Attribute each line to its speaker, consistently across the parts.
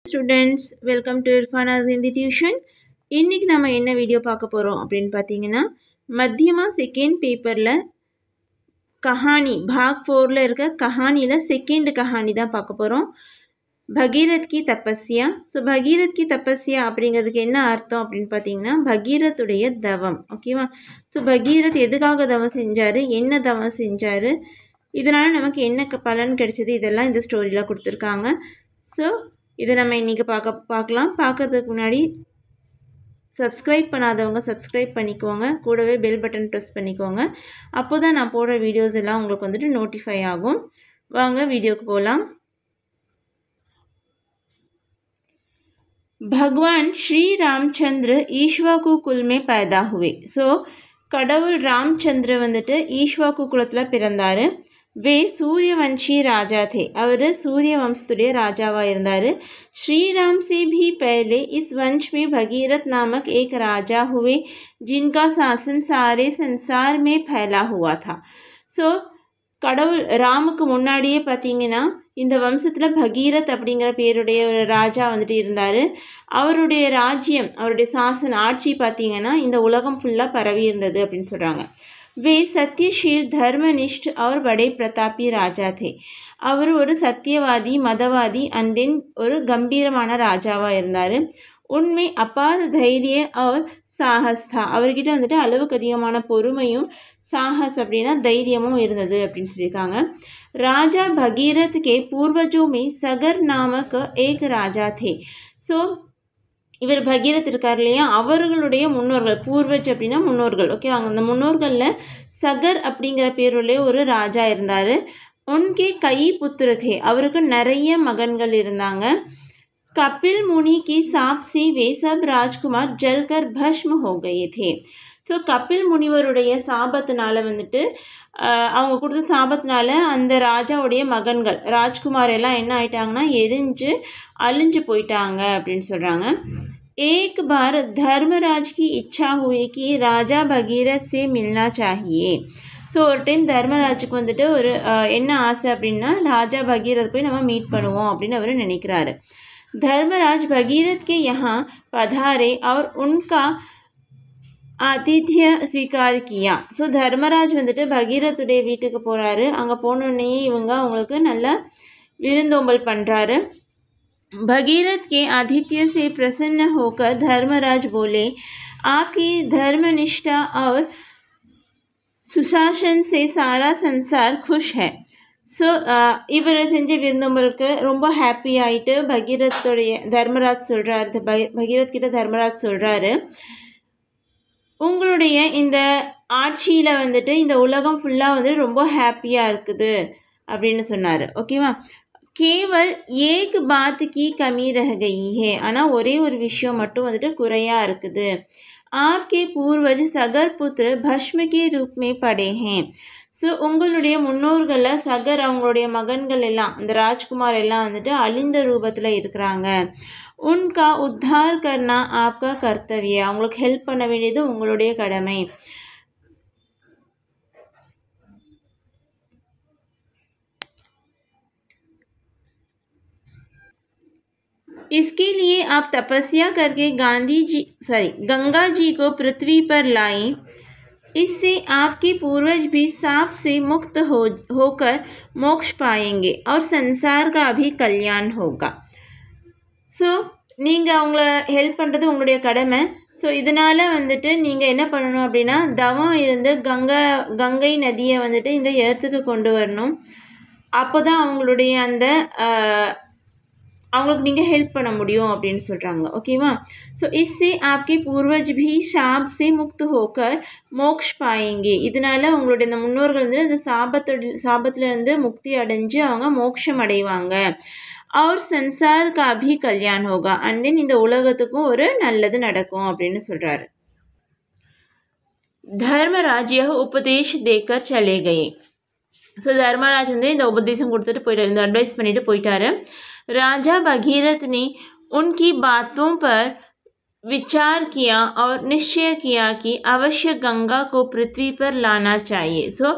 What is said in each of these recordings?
Speaker 1: Students, welcome to Irfana's Hindi Tuition. இன்னைக்கு நம்ம என்ன வீடியோ பார்க்க போகிறோம் அப்படின்னு பார்த்தீங்கன்னா மத்தியமா செகண்ட் பேப்பரில் கஹானி பாக் 4ல் இருக்க கஹானியில் செகண்ட் கஹானி தான் பார்க்க போகிறோம். பகீரத் கி தபஸ்யா. ஸோ பகீரத் கி தபஸ்யா அப்படிங்கிறதுக்கு என்ன அர்த்தம் அப்படின்னு பார்த்தீங்கன்னா பகீரத்துடைய தவம். ஓகேவா? ஸோ பகீரத் எதுக்காக தவம் செஞ்சார், என்ன தவம் செஞ்சார், இதனால் நமக்கு என்ன பலன் கிடைச்சது, இதெல்லாம் இந்த ஸ்டோரியில் கொடுத்துருக்காங்க. ஸோ இதை நம்ம இன்றைக்கி பார்க்கலாம். பார்க்கறதுக்கு முன்னாடி சப்ஸ்கிரைப் பண்ணாதவங்க சப்ஸ்கிரைப் பண்ணிக்கோங்க, கூடவே பெல் பட்டன் ப்ரெஸ் பண்ணிக்கோங்க. அப்போ தான் நான் போடுற வீடியோஸ் எல்லாம் உங்களுக்கு வந்துட்டு நோட்டிஃபை ஆகும். வாங்க வீடியோக்கு போகலாம். भगवान श्री रामचंद्र ईश्वाकु कुल में पैदा हुए. ஸோ கடவுள் ராமச்சந்திர வந்துட்டு ஈஷ்வாக்கு குலத்தில் பிறந்தார். वे सूर्यवंशी राजा थे. அவர் சூரிய வம்சத்துடைய ராஜாவாக இருந்தார். श्रीराम से भी पहले इस वंश में भगीरथ नामक एक राजा हुए जिनका शासन सारे संसार में फैला हुआ था. ஸோ கடவுள் ராமுக்கு முன்னாடியே பார்த்தீங்கன்னா இந்த வம்சத்தில் பகீரத் அப்படிங்கிற பேருடைய ஒரு ராஜா வந்துட்டு இருந்தார். அவருடைய ராஜ்யம், அவருடைய சாசன ஆட்சி பார்த்தீங்கன்னா இந்த உலகம் ஃபுல்லாக பரவி இருந்தது அப்படின்னு சொல்கிறாங்க. वे सत्यशील धर्मनिष्ठ और बड़े प्रतापी राजा थे. அவர் ஒரு சத்தியவாதி, மதவாதி அண்ட் தென் ஒரு கம்பீரமான ராஜாவாக இருந்தார். உண்மை அபார தைரிய और சாகஸ் था. அவர்கிட்ட வந்துட்டு அளவுக்கு அதிகமான பொறுமையும் சாகஸ் அப்படின்னா தைரியமும் இருந்தது அப்படின்னு சொல்லியிருக்காங்க. ராஜா भगीरथ के पूर्वजों में सगर नामक एक राजा थे. ஸோ இவர் பகீரத் இருக்கார் இல்லையா, அவர்களுடைய முன்னோர்கள், பூர்வஜ் அப்படின்னா முன்னோர்கள். ஓகே, அந்த முன்னோர்களில் சகர் அப்படிங்கிற பேருடைய ஒரு ராஜா இருந்தார். உன்கே கை புத்திரதே, அவருக்கு நிறைய மகன்கள் இருந்தாங்க. கபில் முனி கி சாப் சி வே சப் ராஜ்குமார் ஜல்கர் பஸ்ம ஹோ கயே தே. ஸோ கபில் முனிவருடைய சாபத்தினால வந்துட்டு அவங்க கொடுத்த சாபத்தினால அந்த ராஜாவுடைய மகன்கள் ராஜ்குமார் எல்லாம் என்ன ஆயிட்டாங்கன்னா எரிஞ்சு அழிஞ்சு போயிட்டாங்க அப்படின்னு சொல்கிறாங்க. एक बार धर्मराज की इच्छा हुई कि राजा भगीरथ से मिलना चाहिए. ஸோ ஒரு டைம் தர்மராஜுக்கு வந்துட்டு ஒரு என்ன ஆசை அப்படின்னா ராஜா பகீரத் போய் நம்ம மீட் பண்ணுவோம் அப்படின்னு அவர் நினைக்கிறாரு. धर्मराज भगीरथ के यहाँ पधारे और उनका ஆதித்ய ஸ்வீகார் கியா. ஸோ தர்மராஜ் வந்துட்டு பகீரத்துடைய வீட்டுக்கு போகிறாரு. அங்கே போனோடனே இவங்க அவங்களுக்கு நல்லா விருந்தோம்பல் பண்ணுறாரு. भगीरथ के आतिथ्य से प्रसन्न होकर धर्मराज बोले, आपकी धर्मनिष्ठा और सुशासन से सारा संसार खुश है. ஸோ இவர் செஞ்ச விருந்தோம்பலுக்கு ரொம்ப ஹாப்பி ஆகிட்டு பகீரத்துடைய தர்மராஜ் சொல்கிறாரு, பகீரத் கிட்ட தர்மராஜ் சொல்கிறாரு, உங்களுடைய இந்த ஆட்சியில் வந்துட்டு இந்த உலகம் ஃபுல்லாக வந்து ரொம்ப ஹாப்பியாக இருக்குது அப்படின்னு சொன்னார். ஓகேவா? கேவல் ஏக் பாத் கி கமி ரஹ கயி ஹே. ஆனால் ஒரே ஒரு விஷயம் மட்டும் வந்துட்டு குறையாக இருக்குது. ஆப்கே பூர்வஜ் சகர் புத்திர பஸ்ம கே ரூப் மே படே ஹே. ஸோ உங்களுடைய முன்னோர்களில் சகர் அவங்களுடைய மகன்கள் எல்லாம் அந்த ராஜ்குமார் எல்லாம் வந்துட்டு அழிந்த ரூபத்தில் இருக்கிறாங்க. உன்கா உத்தார் கர்னா ஆப்கா கர்த்தவிய. அவங்களுக்கு ஹெல்ப் பண்ண வேண்டியது உங்களுடைய கடமை. इसके लिए आप तपस्या करके गंगा जी को पृथ्वी पर लाएं. इससे आपके पूर्वज भी साप से मुक्त होकर मोक्ष पाएंगे और संसार का भी कल्याण होगा. ஸோ நீங்கள் அவங்கள ஹெல்ப் பண்ணுறது உங்களுடைய கடமை. ஸோ இதனால் வந்துட்டு நீங்கள் என்ன பண்ணணும் அப்படின்னா தவம் இருந்து கங்கை நதியை வந்துட்டு இந்த எர்த்துக்கு கொண்டு வரணும். அப்போ தான் அவங்களுடைய அந்த அவங்களுக்கு நீங்கள் ஹெல்ப் பண்ண முடியும் அப்படின்னு சொல்கிறாங்க. ஓகேவா? ஸோ इससे आपके पूर्वज भी शाप से मुक्त होकर मोक्ष पाएंगे. இதனால் உங்களுடைய இந்த முன்னோர்கள் வந்து இந்த சாபத்திலிருந்து முக்தி அடைஞ்சு அவங்க மோட்சம் அடைவாங்க. और संसार का भी कल्याण होगा. அண்ட் தென் இந்த உலகத்துக்கும் ஒரு நல்லது நடக்கும் அப்படின்னு சொல்கிறாரு. धर्मराज यह उपदेश देकर चले गए. ஸோ தர்மராஜ் வந்து இந்த உபதேசம் கொடுத்துட்டு போயிட்டார், இந்த அட்வைஸ் பண்ணிட்டு போயிட்டாரு. राजा भगीरथ ने उनकी बातों पर विचार किया और निश्चय किया कि अवश्य गंगा को पृथ्वी पर लाना चाहिए. ஸோ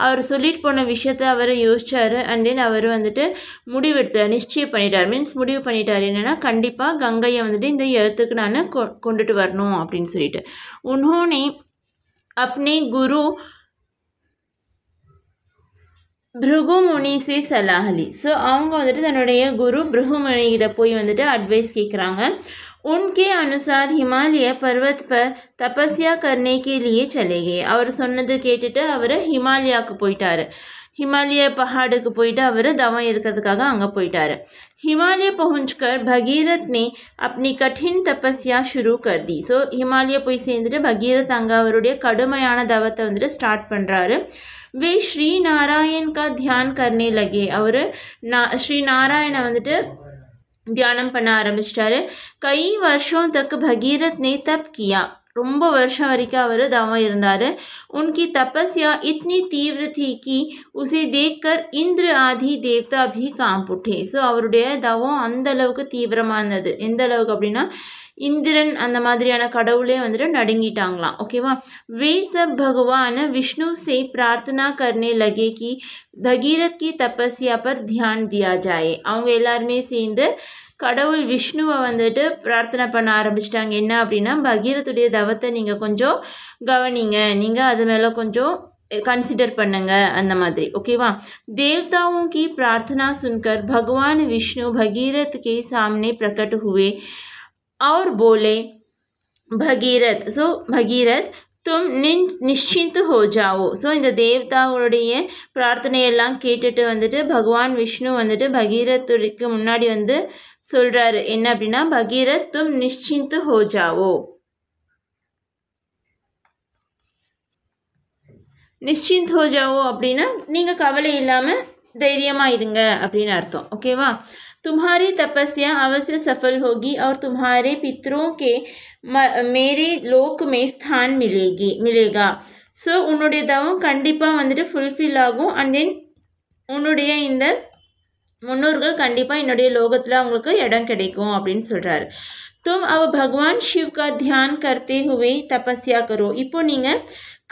Speaker 1: அவர் சொல்லிட்டு போன விஷயத்தை அவர் யோசிச்சார். அண்ட் தென் அவர் வந்துட்டு முடிவெடுத்தார், நிச்சயம் பண்ணிட்டார். மீன்ஸ் முடிவு பண்ணிட்டார் என்னென்னா கண்டிப்பாக கங்கையை வந்துட்டு இந்த எர்த்துக்கு நான் கொண்டுட்டு வரணும் அப்படின்னு சொல்லிட்டு. उन्होंने अपने गुरु பிருகுமுனி से सलाह ली. ஸோ அவங்க வந்துட்டு தன்னுடைய குரு பிருகுமுனிகிட்ட போய் வந்துட்டு அட்வைஸ் கேட்குறாங்க. उनके अनुसार हिमालय पर्वत पर तपस्या करने के लिए चले गए. அவர் சொன்னது கேட்டுட்டு அவர் ஹிமாலயாவுக்கு போயிட்டாரு. हिमालय पहाड़ को போயிட்டு அவர் தவம் இருக்கிறதுக்காக அங்கே போயிட்டாரு. हिमालय पहुंचकर भगीरथ ने अपनी कठिन तपस्या शुरू कर दी. ஸோ हिमालय போய் சேர்ந்துட்டு भगीरथ அங்கே அவருடைய கடுமையான தவத்தை வந்துட்டு ஸ்டார்ட் பண்ணுறாரு. वे श्री नारायण का ध्यान करने लगे. அவர் ஸ்ரீ நாராயண வந்துட்டு தியானம் பண்ண ஆரம்பிச்சிட்டாரு. कई वर्षों तक भगीरथ ने तप किया. ரொம்ப வருஷம் வரைக்கும் அவர் தவம் இருந்தார். उनकी तपस्या इतनी तीव्र थी कि उसे देखकर इंद्र आदि देवता भी कांप उठे. ஸோ அவருடைய தவம் அந்த அளவுக்கு தீவிரமாக இருந்தது. எந்த அளவுக்கு அப்படின்னா இந்திரன் அந்த மாதிரியான கடவுளே வந்துட்டு நடுங்கிட்டாங்களாம். ஓகேவா. वे सब भगवान विष्णु से प्रार्थना करने लगे कि भगीरथ की तपस्या पर ध्यान दिया जाए. அவங்க எல்லாருமே சேர்ந்து கடவுள் விஷ்ணுவை வந்துட்டு பிரார்த்தனை பண்ண ஆரம்பிச்சிட்டாங்க. என்ன அப்படின்னா பகீரத்துடைய தவத்தை நீங்கள் கொஞ்சம் கவனிங்க, நீங்கள் அது மேலே கொஞ்சம் कंसिडर பண்ணுங்க அந்த மாதிரி. ஓகேவா. देवताओं की प्रार्थना सुनकर भगवान विष्णु भगीरथ के सामने प्रकट हुए और बोले भगीरथ. ஸோ भगीरथ तुम निश्चिंत हो जाओ. ஸோ இந்த தேவதாவுடைய பிரார்த்தனையெல்லாம் கேட்டுட்டு வந்துட்டு பகவான் விஷ்ணு வந்துட்டு பகீரத்துக்கு முன்னாடி வந்து சொல்கிறாரு என்ன அப்படின்னா भगीरथ तुम निश्चिंत हो जाओ. நிश्चिंत हो जाओ அப்படின்னா நீங்கள் கவலை இல்லாமல் தைரியமாக இருங்க அப்படின்னு அர்த்தம். ஓகேவா. तुम्हारी तपस्या अवश्य सफल होगी और तुम्हारे पितरों के मेरे लोक में स्थान मिलेगा. ஸோ உன்னுடைய தவம் கண்டிப்பாக வந்துட்டு ஃபுல்ஃபில் ஆகும். அண்ட் தென் உன்னுடைய இந்த முன்னோர்கள் கண்டிப்பாக என்னுடைய லோகத்தில் அவங்களுக்கு இடம் கிடைக்கும் அப்படின்னு சொல்கிறாரு. तुम अब भगवान शिव का ध्यान करते हुए तपस्या करो. இப்போ நீங்கள்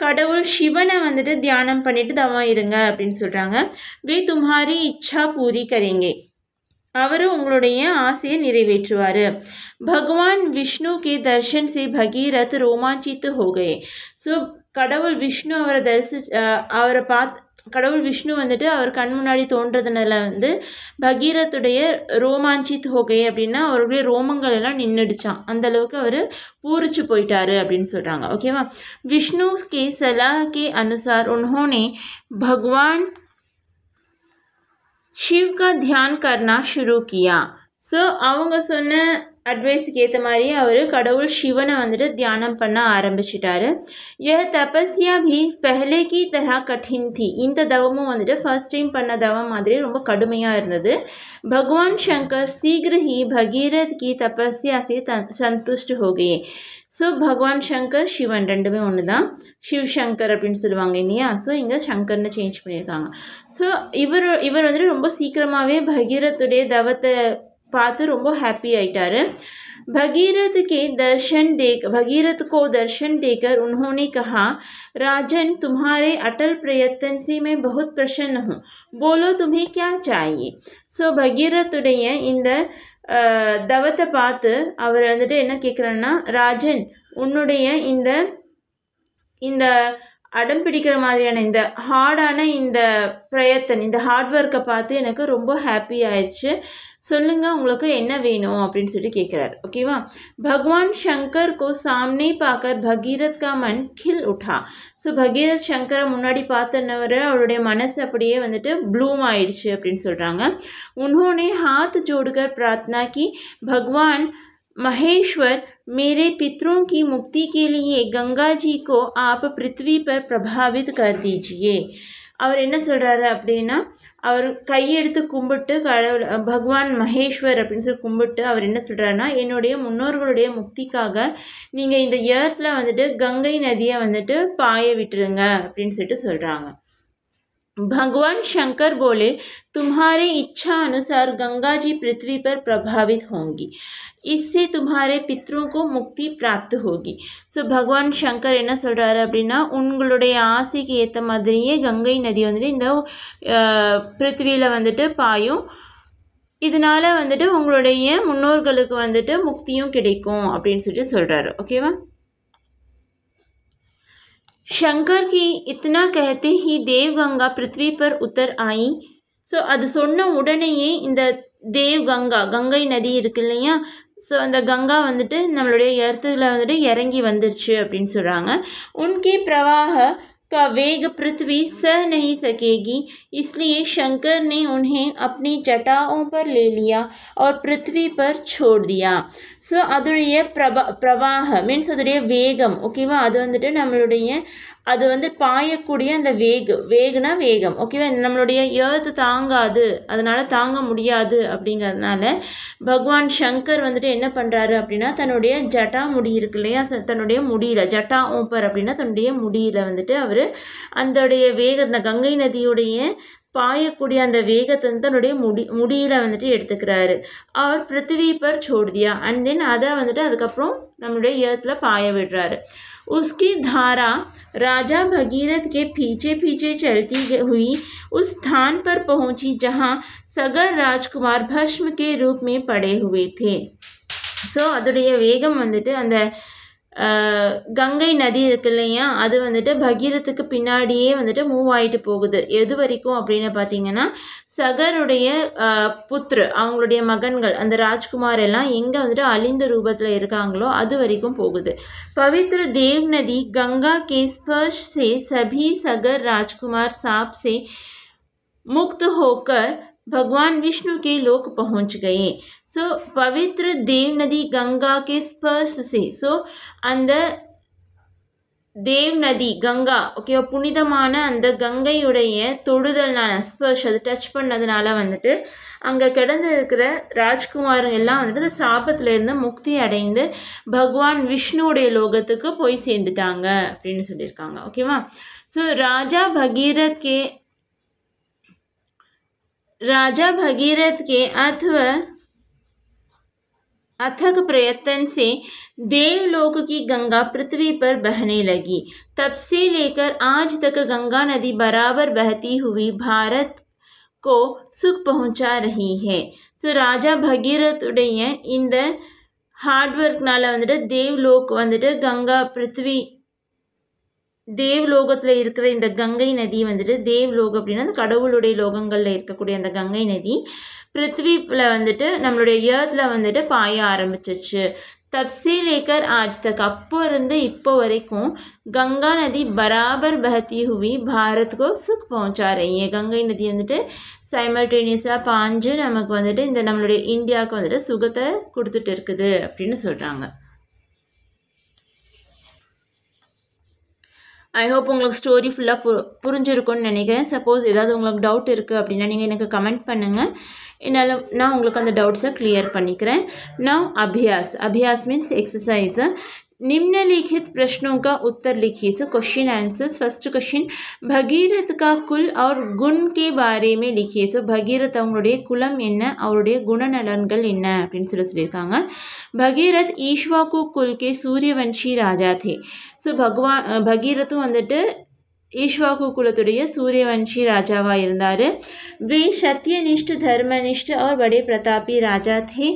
Speaker 1: கடவுள் சிவனை வந்துட்டு தியானம் பண்ணிட்டு தவம் இருங்க அப்படின்னு சொல்கிறாங்க. वे तुम्हारी इच्छा पूरी करेंगे. அவர் உங்களுடைய ஆசையை நிறைவேற்றுவார். பகவான் விஷ்ணு के दर्शन से भगीरथ रोमांचित हो गए. ஸோ கடவுள் விஷ்ணு அவரை கடவுள் விஷ்ணு வந்துட்டு அவர் கண் முன்னாடி தோன்றதுனால வந்து பகீரத்துடைய ரோமாஞ்சித் ஹோகை அப்படின்னா அவருடைய ரோமங்கள் எல்லாம் நின்றுடுச்சான். அந்த அளவுக்கு அவர் பூரிச்சு போயிட்டாரு அப்படின்னு சொல்கிறாங்க. ஓகேவா. விஷ்ணு கே சலாஹ் கே அனுசார் उन्होंने भगवान शिव का ध्यान करना शुरू किया. ஸோ அவங்க சொன்ன அட்வைஸுக்கு ஏற்ற மாதிரி அவர் கடவுள் சிவனை வந்துட்டு தியானம் பண்ண ஆரம்பிச்சிட்டாரு. यह तपस्या भी पहले की तरह कठिन थी. இந்த தவமும் வந்துட்டு ஃபர்ஸ்ட் டைம் பண்ண தவம் மாதிரி ரொம்ப கடுமையாக இருந்தது. भगवान शंकर शीघ्र ही भगीरथ की तपस्या से संतुष्ट हो गए. ஸோ பகவான் சங்கர் சிவன் ரெண்டுமே ஒன்று தான். சிவ் சங்கர் அப்படின்னு சொல்லுவாங்க இல்லையா. ஸோ இங்கே சங்கர்னு சேஞ்ச் பண்ணியிருக்காங்க. ஸோ இவர் வந்துட்டு ரொம்ப சீக்கிரமாகவே பகீரத்துடைய தவத்தை பார்த்து ரொம்ப ஹாப்பி ஆயிட்டாரு. भगीरथ को दर्शन देकर उन्होंने कहा, राजन तुम्हारे अटल प्रयत्न से मैं बहुत प्रसन्न हूँ. बोलो तुम्हें क्या चाहिए. ஸோ பகீரத்துடைய இந்த தவத்தை பார்த்து அவர் வந்துட்டு என்ன கேட்குறாருன்னா, ராஜன் உன்னுடைய இந்த அடம் பிடிக்கிற மாதிரியான இந்த ஹார்டான இந்த பிரயத்தன் இந்த ஹார்ட் ஒர்க்கை பார்த்து எனக்கு ரொம்ப ஹாப்பி ஆயிடுச்சு. சொல்லுங்கள் உங்களுக்கு என்ன வேணும் அப்படின்னு சொல்லி கேட்குறாரு. ஓகேவா. பகவான் சங்கர் கோ சாம்னே பாக்கர் பகீரத் கா மன் கில் உठा. ஸோ பகீரத் சங்கரை முன்னாடி பார்த்தனவர் அவருடைய மனசு அப்படியே வந்துட்டு ப்ளூம் ஆயிடுச்சு அப்படின்னு சொல்கிறாங்க. उन्होंने हाथ जोड़कर प्रार्थना की, भगवान महेश्वर मेरे पितरों की मुक्ति के लिए गंगा जी को आप पृथ्वी पर प्रभावित कर दीजिए. அவர் என்ன சொல்கிறாரு அப்படின்னா அவர் கையெடுத்து கும்பிட்டு கடவுள் பகவான் மகேஸ்வர் அப்படின்னு சொல்லி கும்பிட்டு அவர் என்ன சொல்கிறாருன்னா, என்னுடைய முன்னோர்களுடைய முக்திக்காக நீங்கள் இந்த எர்த்தில் வந்துட்டு கங்கை நதியை வந்துட்டு பாய விட்டுருங்க அப்படின்னு சொல்லிட்டு சொல்கிறாங்க. भगवान शंकर बोले तुम्हारे इच्छा अनुसार गंगा जी पृथ्वी पर प्रभावित होंगी, इससे तुम्हारे पितरों को मुक्ति प्राप्त होगी. ஸோ பகவான் சங்கர் என்ன சொல்கிறாரு அப்படின்னா, உங்களுடைய ஆசைக்கு ஏற்ற மாதிரியே கங்கை நதி வந்துட்டு இந்த பிருத்திவியில் வந்துட்டு பாயும், இதனால வந்துட்டு உங்களுடைய முன்னோர்களுக்கு வந்துட்டு முக்தியும் கிடைக்கும் அப்படின்னு சொல்லிட்டு சொல்கிறாரு. ஓகேவா? शंकर की इतना कहते ही देवगंगा पृथ्वी पर उतर आई. ஸோ அது சொன்ன உடனேயே இந்த தேவ்கங்கா கங்கை நதி இருக்கு இல்லையா, ஸோ அந்த கங்கா வந்துட்டு நம்மளுடைய எர்த்தில் வந்துட்டு இறங்கி வந்துருச்சு அப்படின்னு சொல்கிறாங்க. उनके प्रवाह का वेग पृथ्वी सह नहीं सकेगी, इसलिए शंकर ने उन्हें अपनी जटाओं पर ले लिया और पृथ्वी पर छोड़ दिया. ஸோ அதோடைய பிரவாக மீன்ஸ் அதோடைய வேகம். ஓகேவா? அது வந்துட்டு நம்மளுடைய அது வந்து பாயக்கூடிய அந்த வேகுனா வேகம். ஓகேவா? நம்மளுடைய ஏர்த்து தாங்காது, அதனால் தாங்க முடியாது அப்படிங்கிறதுனால பகவான் சங்கர் வந்துட்டு என்ன பண்ணுறாரு அப்படின்னா, தன்னுடைய ஜட்டா முடி இருக்கு இல்லையா, தன்னுடைய முடியில் ஜட்டா ஓப்பர் அப்படின்னா தன்னுடைய முடியில் வந்துட்டு அவர் அதோடைய அந்த கங்கை நதியுடைய பாயக்கூடிய அந்த வேகத்தை வந்து தன்னுடைய முடியில் வந்துட்டு எடுத்துக்கிறாரு. அவர் பிருத்திவி பர் சோடியா அண்ட் தென் அதை வந்துட்டு அதுக்கப்புறம் நம்மளுடைய ஏர்த்தில் பாய விடுறாரு. उसकी धारा राजा भगीरथ के पीछे पीछे चलती हुई उस स्थान पर पहुंची जहां सगर राजकुमार भस्म के रूप में पड़े हुए थे. ஸோ அதோடைய வேகம் வந்துட்டு அந்த கங்கை நதி இருக்கு இல்லையா, அது வந்துட்டு பகீரத்துக்கு பின்னாடியே வந்துட்டு மூவ் ஆகிட்டு போகுது. எது வரைக்கும் அப்படின்னு பார்த்தீங்கன்னா, சகருடைய புத்ரு அவங்களுடைய மகன்கள் அந்த ராஜ்குமார் எல்லாம் எங்கே வந்துட்டு அழிந்த ரூபத்தில் இருக்காங்களோ அது வரைக்கும் போகுது. पवित्र देव नदी गंगा के स्पर्श से सभी सगर राजकुमार सांप से मुक्त होकर भगवान विष्णु के लोक पहुंच गए. ஸோ பவித்ர தேவ் நதி கங்கா கே ஸ்பர்ஷ் சே, ஸோ அந்த தேவ் நதி கங்கா ஓகேவா, புனிதமான அந்த கங்கையுடைய தொடுதல்னால ஸ்பர்ஷ் அது டச் பண்ணதுனால வந்துட்டு அங்கே கிடந்து இருக்கிற ராஜ்குமார் எல்லாம் வந்துட்டு அந்த சாபத்திலேருந்து முக்தி அடைந்து பகவான் விஷ்ணுவுடைய லோகத்துக்கு போய் சேர்ந்துட்டாங்க அப்படின்னு சொல்லியிருக்காங்க. ஓகேவா? ஸோ राजा भगीरथ के अथक प्रयत्न से देवलोक की गंगा पृथ्वी पर बहने लगी. तब से लेकर आज तक गंगा नदी बराबर बहती हुई भारत को सुख पहुंचा रही है. ஸோ ராஜா பகீரத்துடைய இந்த ஹார்ட் ஒர்க்னால வந்துட்டு தேவ்லோக் வந்துட்டு கங்கா பிருத்வி தேவ்லோகத்தில் இருக்கிற இந்த கங்கை நதி வந்துட்டு தேவ்லோக் அப்படின்னா அந்த கடவுளுடைய லோகங்களில் இருக்கக்கூடிய அந்த கங்கை நதி பிருத்வியில் வந்துட்டு நம்மளுடைய ஏர்த்தில் வந்துட்டு பாய ஆரம்பிச்சிச்சு. தப்சே லேக்கர் ஆஜ் தக், அப்போ இருந்து இப்போ வரைக்கும் கங்கா நதி பராபர் பஹத்தி ஹுவி பாரத்கோ சுக் பहुंचा रही है. கங்கை நதி வந்துட்டு சைமல்டேனியஸாக பாஞ்சு நமக்கு வந்துட்டு இந்த நம்மளுடைய இந்தியாவுக்கு வந்துட்டு சுகத்தை கொடுத்துட்டு இருக்குது அப்படின்னு சொல்கிறாங்க. ஐ ஹோப் உங்களுக்கு ஸ்டோரி ஃபுல்லாக புரிஞ்சிருக்கும்னு நினைக்கிறேன். சப்போஸ் ஏதாவது உங்களுக்கு டவுட் இருக்குது அப்படின்னா நீங்கள் எனக்கு கமெண்ட் பண்ணுங்கள், என்னால் நான் உங்களுக்கு அந்த டவுட்ஸை கிளியர் பண்ணிக்கிறேன். நான் अभ्यास मीन्स एक्सरसाइज. निम्नलिखित प्रश्नों का उत्तर लिखिए. So question answers. First question, Bhagirath का कुल और गुण के बारे में लिखिए. ஸோ பகீரத் அவங்களுடைய குலம் என்ன, அவருடைய குணநலன்கள் என்ன அப்படின்னு சொல்லியிருக்காங்க. भगीरथ ईक्ष्वाकु कुल के सूर्यवंशी राजा थे. ஸோ பகீரத்தும் வந்துட்டு ईक्ष्वाकु குலத்துடைய सूर्यवंशी ராஜாவாக இருந்தார். वे सत्यनिष्ठ धर्मनिष्ठ और बड़े प्रतापी राजा थे.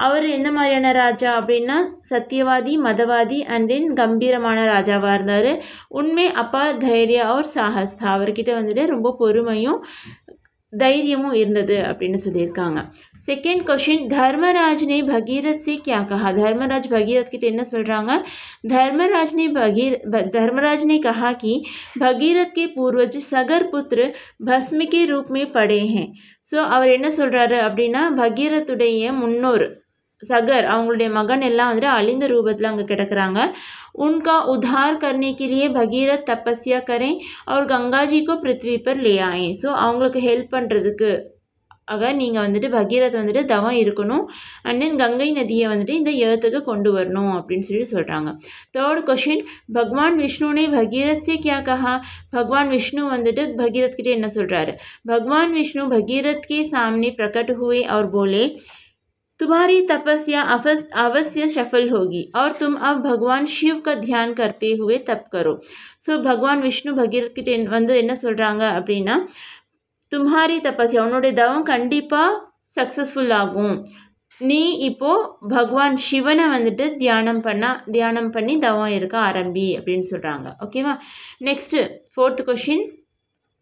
Speaker 1: அவர் எந்த மாதிரியான ராஜா அப்படின்னா சத்தியவாதி, மதவாதி அண்ட் தென் கம்பீரமான ராஜாவாக இருந்தார். உண்மை அப்பா தைரிய और साहस था. அவர்கிட்ட வந்துட்டு ரொம்ப பொறுமையும் தைரியமும் இருந்தது அப்படின்னு சொல்லியிருக்காங்க. செகண்ட் क्वेश्चन, धर्मराज ने भगीरथ से क्या कहा. धर्मराज भगीरथ கிட்ட என்ன சொல்கிறாங்க. धर्मराज ने कहा कि भगीरथ के पूर्वज सगर पुत्र भस्म के रूप में पड़े हैं. ஸோ அவர் என்ன சொல்கிறாரு அப்படின்னா, பகீரத்துடைய முன்னோர் सगर அவங்களுடைய மகன் எல்லாம் வந்துட்டு அழிந்த ரூபத்தில் அங்கே கிடக்கிறாங்க. उनका उद्धार करने के लिए भगीरथ तपस्या करें और गंगा जी को पृथ्वी पर ले आए. ஸோ அவங்களுக்கு ஹெல்ப் பண்ணுறதுக்கு ஆக நீங்கள் வந்துட்டு பகீரத் வந்துட்டு தவம் இருக்கணும் அண்ட் தென் கங்கை நதியை வந்துட்டு இந்த ஏர்த்துக்கு கொண்டு வரணும் அப்படின்னு சொல்லி சொல்கிறாங்க. தேர்ட் கொஷின், பகவான் விஷ்ணுனே भगीरथ से क्या कहा? भगवान विष्णु வந்துட்டு भगीरथ கிட்ட என்ன சொல்கிறாரு? भगवान विष्णु भगीरथ के सामने प्रकट हुए और बोले तुम्हारी तपस्या अवश्य सफल होगी और तुम अब भगवान शिव का ध्यान करते हुए तप करो. ஸோ பகவான் விஷ்ணு பகீரத் கிட்ட வந்து என்ன சொல்கிறாங்க அப்படின்னா, தும்ஹாரி தபஸ்யா உன்னுடைய தவம் கண்டிப்பாக சக்ஸஸ்ஃபுல் ஆகும், நீ இப்போது பகவான் சிவனை வந்துட்டு தியானம் பண்ணி தவம் இருக்க ஆரம்பி அப்படின்னு சொல்கிறாங்க. ஓகேவா. நெக்ஸ்ட்டு फोर्थ क्वेश्चन,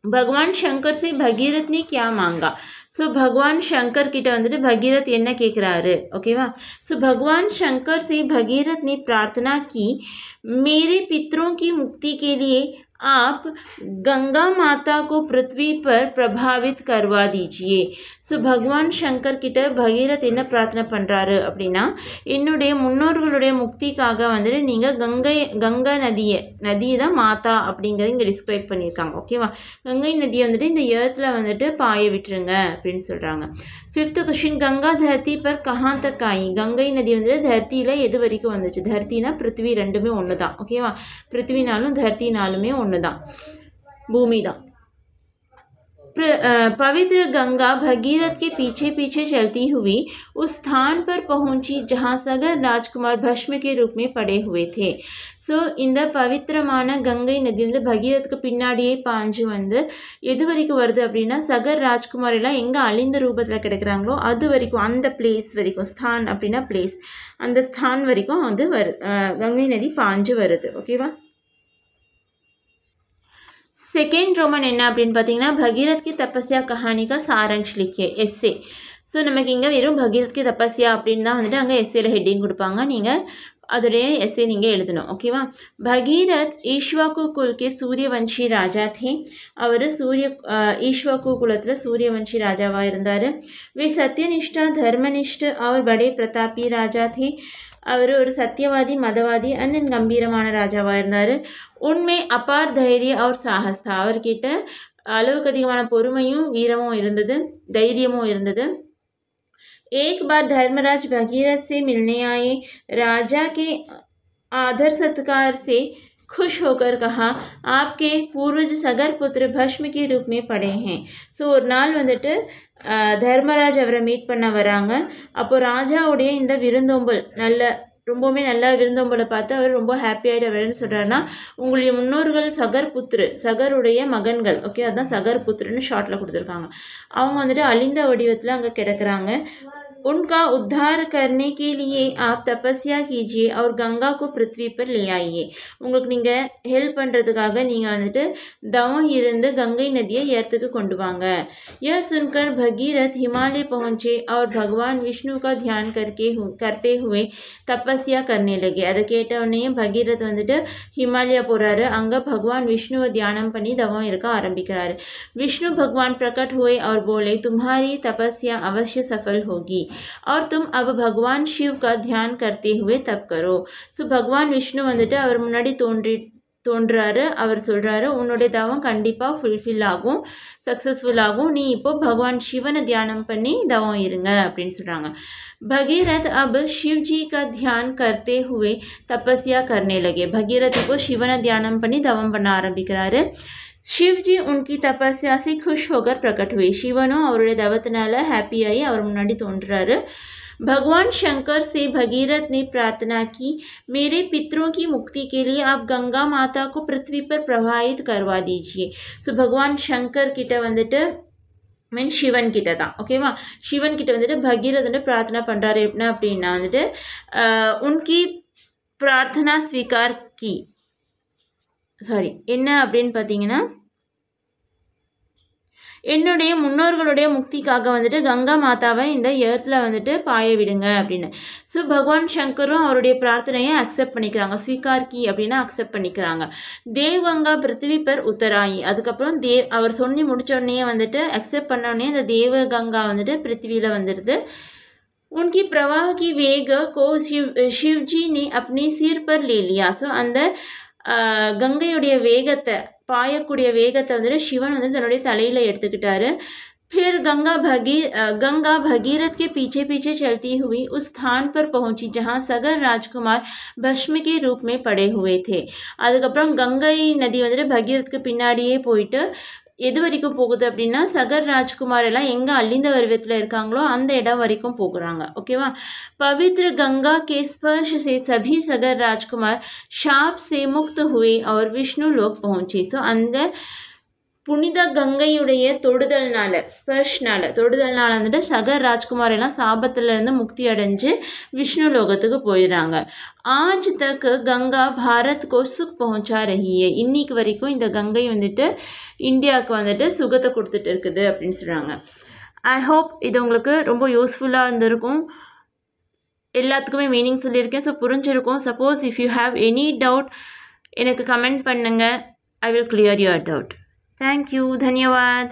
Speaker 1: भगवान शंकर से भगीरथ ने क्या मांगा? ஸோ பகவான் शंकर கிட்ட வந்துட்டு भगीरथ என்ன கேட்குறாரு? ஓகேவா. ஸோ भगवान शंकर से भगीरथ ने प्रार्थना की मेरे पितरों की मुक्ति के लिए आप गंगा माता को पृथ्वी पर प्रभावित करवा दीजिए. ஸோ பகவான் சங்கர் கிட்ட பகீரத் என்ன பிரார்த்தனை பண்ணுறாரு அப்படின்னா, என்னுடைய முன்னோர்களுடைய முக்திக்காக வந்துட்டு நீங்கள் கங்கை நதியை தான் மாதா அப்படிங்கிறத இங்கே டிஸ்கிரைப் பண்ணியிருக்காங்க. ஓகேவா. கங்கை நதியை வந்துட்டு இந்த ஏர்த்தில் வந்துட்டு பாய விட்டுருங்க அப்படின்னு சொல்கிறாங்க. Fifth question, Ganga Dharti per கஹாं தக் आई? கங்கை நதி வந்துட்டு தர்த்தியில் எது வரைக்கும் வந்துச்சு? தர்த்தினா பிருத்திவி ரெண்டுமே ஒன்று தான். ஓகேவா. பிருத்திவினாலும் தர்த்தினாலுமே ஒன்று தான், பூமி தான். पवित्र गंगा भगीरथ के पीछे पीछे चलती हुई उस स्थान पर पहुंची जहां सगर राजकुमार भस्म के रूप में पड़े हुए थे. ஸோ இந்த பவித்திரமான கங்கை நதி வந்து பகீரத்துக்கு பின்னாடியே பாஞ்சு வந்து எது வரைக்கும் வருது அப்படின்னா, சகர் ராஜ்குமார் எல்லாம் எங்கே அழிந்த ரூபத்தில் கிடைக்கிறாங்களோ அது வரைக்கும், அந்த பிளேஸ் வரைக்கும், ஸ்தான் அப்படின்னா பிளேஸ், அந்த ஸ்தான் வரைக்கும் வந்து கங்கை நதி பாஞ்சு வருது. ஓகேவா. செகண்ட் ரோமன் என்ன அப்படின்னு பார்த்தீங்கன்னா, भगीरथ की तपस्या कहानी का सारांश लिखिए एस्से. ஸோ நமக்கு இங்கே வெறும் भगीरथ की तपस्या அப்படின்னு தான் வந்துட்டு அங்கே எஸ்ஏல ஹெட்டிங் கொடுப்பாங்க, நீங்கள் அதோடைய எஸ்ஏ நீங்கள் எழுதணும். ஓகேவா. भगीरथ ईक्ष्वाकु कुल के सूर्यवंशी राजा थे. அவர் ईक्ष्वाकु குலத்தில் சூரியவंशी ராஜாவாக இருந்தார். वे सत्यनिष्ठा धर्मनिष्ठ और बड़े प्रतापी राजा थे. அவர் ஒரு சத்தியவாதி, மதவாதி அண்ட் தென் கம்பீரமான ராஜாவாக இருந்தார். உண்மை அபார் தைரிய அவர் சாகஸ் தா. அவர்கிட்ட அளவுக்கு அதிகமான பொறுமையும் வீரமும் இருந்தது, தைரியமும் இருந்தது. एक बार धर्मराज भगीरथ से मिलने आए. राजा के आदर सत्कार से खुश होकर कहा आपके पूर्वज सगर पुत्र भस्म के रूप में पड़े हैं. ஸோ ஒரு நாள் வந்துட்டு தர்மராஜ் அவரை மீட் பண்ண வராங்க. அப்போது ராஜாவுடைய இந்த விருந்தோம்பல் ரொம்பவுமே நல்லா விருந்தோம்பலை பார்த்து அவர் ரொம்ப ஹாப்பி ஆகிட்டு அவர் என்ன சொல்கிறாருன்னா, உங்களுடைய முன்னோர்கள் சகருடைய மகன்கள், ஓகே, அதுதான் சகர் புத்திரன்னு ஷார்ட்டில் கொடுத்துருக்காங்க, அவங்க வந்துட்டு அழிந்த வடிவத்தில் அங்கே கிடக்கிறாங்க. उनका उद्धार करने के लिए आप तपस्या कीजिए और गंगा को पृथ्वी पर ले आइए. உங்களுக்கு நீங்கள் ஹெல்ப் பண்ணுறதுக்காக நீங்கள் வந்துட்டு தவம் இருந்து கங்கை நதியை ஏர்த்துக்கு கொண்டு வாங்க. यह सुनकर भगीरथ हिमालय पहुँचे और भगवान विष्णु का ध्यान करते हुए तपस्या करने लगे. அதை கேட்டவுடனே பகீரத் வந்துட்டு ஹிமாலயா போகிறாரு. அங்கே பகவான் விஷ்ணுவை தியானம் பண்ணி தவம் இருக்க ஆரம்பிக்கிறாரு. विष्णु भगवान प्रकट हुए और बोले तुम्हारी तपस्या अवश्य सफल होगी और तुम अब भगवान शिव का ध्यान करते हुए तप करो. ஸோ பகவான் விஷ்ணு வந்துட்டு அவர் முன்னாடி தோன்றுறாரு. அவர் சொல்கிறாரு, உன்னுடைய தவம் கண்டிப்பாக ஃபுல்ஃபில் ஆகும், சக்ஸஸ்ஃபுல் ஆகும், நீ இப்போது பகவான் சிவனை தியானம் பண்ணி தவம் இருங்க அப்படின்னு சொல்கிறாங்க. भगीरथ अब शिव जी का ध्यान करते हुए तपस्या करने लगे. भगीरथ இப்போ சிவனை தியானம் பண்ணி தவம் பண்ண ஆரம்பிக்கிறாரு. शिवजी उनकी तपस्या से खुश होकर प्रकट हुए. சிவனும் அவருடைய தவத்தினால ஹாப்பியாகி அவர் முன்னாடி தோன்றுறாரு. भगवान शंकर से भगीरथ ने प्रार्थना की मेरे पितरों की मुक्ति के लिए आप गंगा माता को पृथ्वी पर प्रवाहित करवा दीजिए. ஸோ பகவான் சங்கர் கிட்ட வந்துட்டு மீன் சிவன் கிட்ட தான், ஓகேவா, சிவன் கிட்ட வந்துட்டு பகீரத் வந்துட்டு பிரார்த்தனை பண்ணுறாரு. என்ன அப்படின்னா வந்துட்டு உன்கி பிரார்த்தனா ஸ்வீகார் கி, சாரி என்ன அப்படின்னு பார்த்தீங்கன்னா, என்னுடைய முன்னோர்களுடைய முக்திக்காக வந்துட்டு கங்கா மாதாவை இந்த ஏர்த்தில் வந்துட்டு பாய விடுங்க அப்படின்னு. ஸோ பகவான் சங்கரும் அவருடைய பிரார்த்தனையை அக்செப்ட் பண்ணிக்கிறாங்க. ஸ்வீகார்கி அப்படின்னா அக்செப்ட் பண்ணிக்கிறாங்க. தேவ் கங்கா பிருத்திவி பர் உத்தராயி. அதுக்கப்புறம் அவர் சொல்லி முடிச்சோடனே வந்துட்டு அக்செப்ட் பண்ணோடனே அந்த தேவ கங்கா வந்துட்டு பிருத்திவியில் வந்துடுது. उनकी प्रवाह की वेग को शिवजी ने अपने सिर पर ले लिया. ஸோ அந்த கங்கையுடைய வேகத்தை, பாயக்கூடிய வேகத்தை வந்துட்டு சிவன் வந்து தன்னுடைய தலையில் எடுத்துக்கிட்டாரு. फिर गंगा भगीरथ के पीछे पीछे चलती हुई उस स्थान पर पहुंची जहां सगर राजकुमार भस्म के रूप में पड़े हुए थे. அதுக்கப்புறம் கங்கை நதி வந்துட்டு பகீரத்துக்கு பின்னாடியே போயிட்டு எது வரைக்கும் போகுது அப்படின்னா சகர் ராஜ்குமார் எல்லாம் எங்கே அழிந்த வடிவத்தில் இருக்காங்களோ அந்த இடம் வரைக்கும் போகிறாங்க. ஓகேவா. पवित्र गंगा के स्पर्श से सभी सगर राजकुमार शाप से मुक्त हुए और विष्णु लोक पहुंचे. ஸோ அந்த புனித கங்கையுடைய தொடுதல்னால வந்துட்டு சகர் ராஜ்குமார் எல்லாம் சாபத்திலிருந்து முக்தி அடைஞ்சு விஷ்ணு லோகத்துக்கு போயிடுறாங்க. ஆஜ் தக் கங்கா பாரத் கோ சுக் பਹੁंचा रही है. இன்னைக்கு வரைக்கும் இந்த கங்கை வந்துட்டு இந்தியாவுக்கு வந்துட்டு சுகத்தை கொடுத்துட்டு இருக்குது அப்படின்னு சொல்கிறாங்க. ஐ ஹோப் இது உங்களுக்கு ரொம்ப யூஸ்ஃபுல்லாக இருந்திருக்கும். எல்லாத்துக்குமே மீனிங் சொல்லியிருக்கேன். ஸோ புரிஞ்சிருக்கும். Suppose if you have any doubt எனக்கு கமெண்ட் பண்ணுங்கள். I will clear your doubt. Thank you. धन्यवाद.